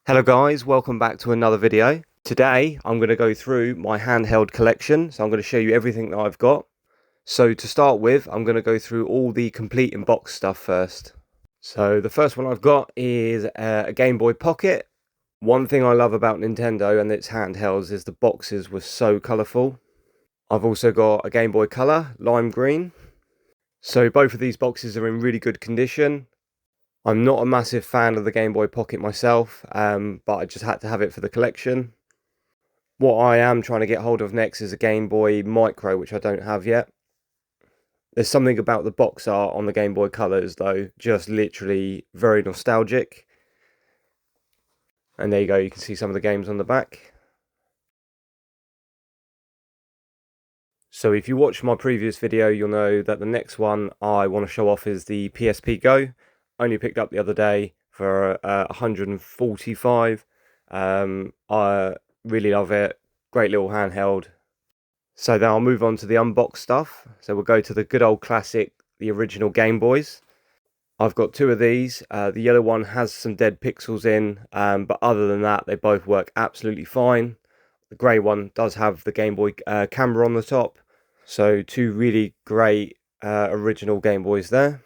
Hello guys, welcome back to another video. Today I'm going to go through my handheld collection, so I'm going to show you everything that I've got. So to start with, I'm going to go through all the complete in box stuff first. So the first one I've got is a Game Boy Pocket. One thing I love about Nintendo and its handhelds is the boxes were so colourful. I've also got a Game Boy Color, lime green. So both of these boxes are in really good condition. I'm not a massive fan of the Game Boy Pocket myself, but I just had to have it for the collection. What I am trying to get hold of next is a Game Boy Micro, which I don't have yet. There's something about the box art on the Game Boy Colors, though, just literally very nostalgic. And there you go, you can see some of the games on the back. So if you watched my previous video, you'll know that the next one I want to show off is the PSP Go. Only picked up the other day for 145. I really love it. Great little handheld. So then I'll move on to the unboxed stuff. So we'll go to the good old classic, the original Game Boys. I've got two of these. The yellow one has some dead pixels in, but other than that, they both work absolutely fine. The grey one does have the Game Boy camera on the top. So two really great original Game Boys there.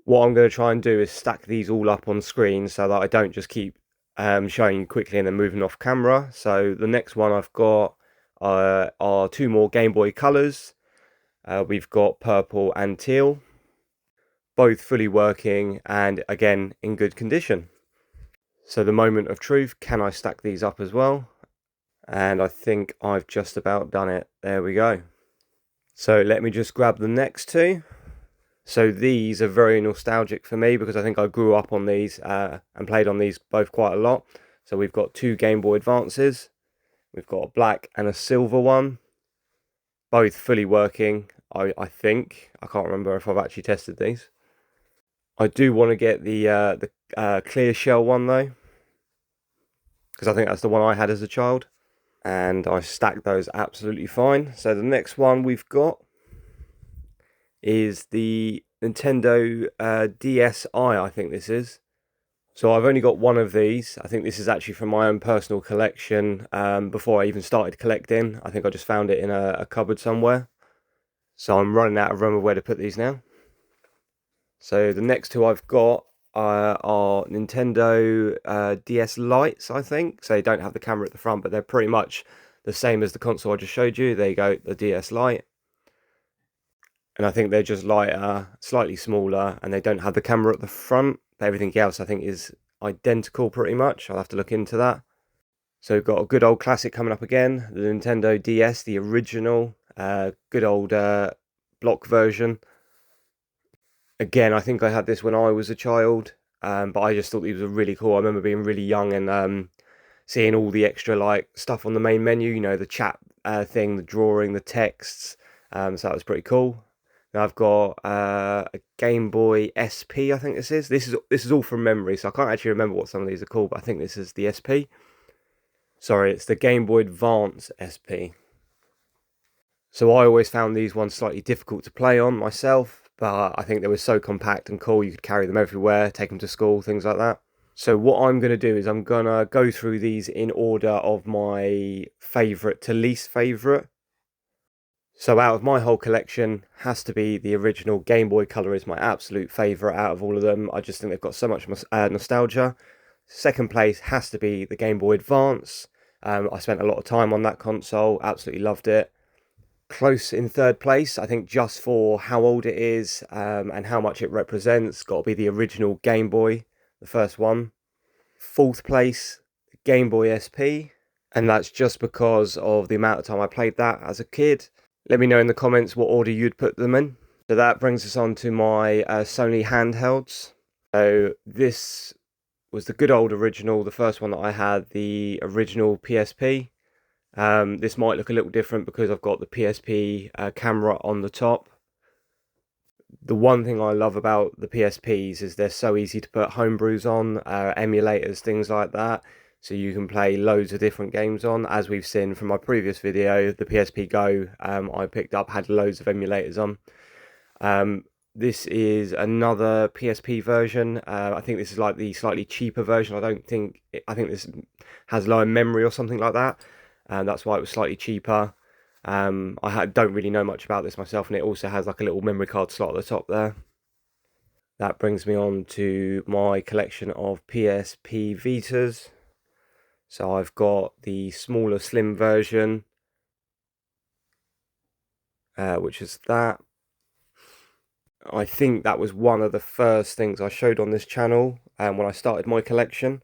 What I'm going to try and do is stack these all up on screen so that I don't just keep showing you quickly and then moving off camera. So the next one I've got are two more Game Boy Colors. We've got purple and teal. Both fully working and again in good condition. So the moment of truth, can I stack these up as well? And I think I've just about done it. There we go. So let me just grab the next two. So these are very nostalgic for me because I think I grew up on these and played on these both quite a lot. So we've got two Game Boy Advances. We've got a black and a silver one. Both fully working, I think. I can't remember if I've actually tested these. I do want to get the clear shell one though, because I think that's the one I had as a child. And I stacked those absolutely fine. So the next one we've got is the Nintendo DSi, I think this is. So I've only got one of these. I think this is actually from my own personal collection before I even started collecting. I think I just found it in a cupboard somewhere. So I'm running out of room of where to put these now. So the next two I've got are Nintendo DS Lites, I think. So they don't have the camera at the front, but they're pretty much the same as the console I just showed you. There you go, the DS Lite. And I think they're just lighter, slightly smaller, and they don't have the camera at the front. But everything else I think is identical pretty much. I'll have to look into that. So we've got a good old classic coming up again. The Nintendo DS, the original, good old block version. Again, I think I had this when I was a child, but I just thought these were really cool. I remember being really young and seeing all the extra like stuff on the main menu, you know, the chat thing, the drawing, the texts. So that was pretty cool. Now I've got a Game Boy SP, I think this is. This is all from memory, so I can't actually remember what some of these are called, but I think this is the SP. Sorry, it's the Game Boy Advance SP. So I always found these ones slightly difficult to play on myself, but I think they were so compact and cool, you could carry them everywhere, take them to school, things like that. So what I'm going to do is I'm going to go through these in order of my favourite to least favourite. So out of my whole collection, has to be the original Game Boy Color is my absolute favourite out of all of them. I just think they've got so much nostalgia. Second place has to be the Game Boy Advance. I spent a lot of time on that console, absolutely loved it. Close in third place, I think just for how old it is and how much it represents, got to be the original Game Boy, the first one. Fourth place, Game Boy SP, and that's just because of the amount of time I played that as a kid. Let me know in the comments what order you'd put them in. So that brings us on to my Sony handhelds. So this was the good old original, the first one that I had, the original PSP. This might look a little different because I've got the PSP camera on the top. The one thing I love about the PSPs is they're so easy to put homebrews on, emulators, things like that. So you can play loads of different games on. As we've seen from my previous video, the PSP Go I picked up had loads of emulators on. This is another PSP version. I think this is like the slightly cheaper version. I think this has lower memory or something like that, and that's why it was slightly cheaper. Don't really know much about this myself, and it also has like a little memory card slot at the top there. That brings me on to my collection of PSP Vitas. So I've got the smaller slim version, which is that. I think that was one of the first things I showed on this channel when I started my collection.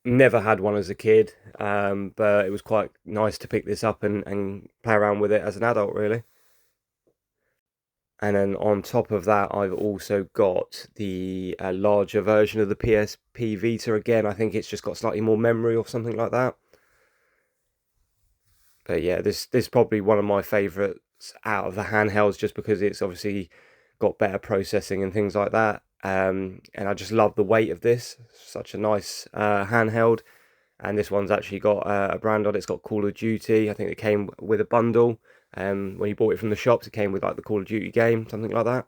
Never had one as a kid, but it was quite nice to pick this up and play around with it as an adult, really. And then on top of that, I've also got the larger version of the PSP Vita. Again, I think it's just got slightly more memory or something like that. But yeah, this is probably one of my favourites out of the handhelds, just because it's obviously got better processing and things like that. And I just love the weight of this. Such a nice handheld. And this one's actually got a brand on it. It's got Call of Duty. I think it came with a bundle. When you bought it from the shops, it came with like the Call of Duty game, something like that.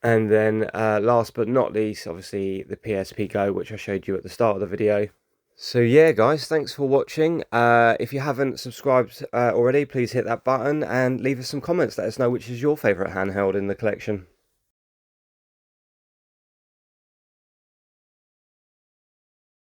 And then last but not least, obviously the PSP Go, which I showed you at the start of the video. So yeah, guys, thanks for watching. If you haven't subscribed already, please hit that button and leave us some comments. Let us know which is your favourite handheld in the collection.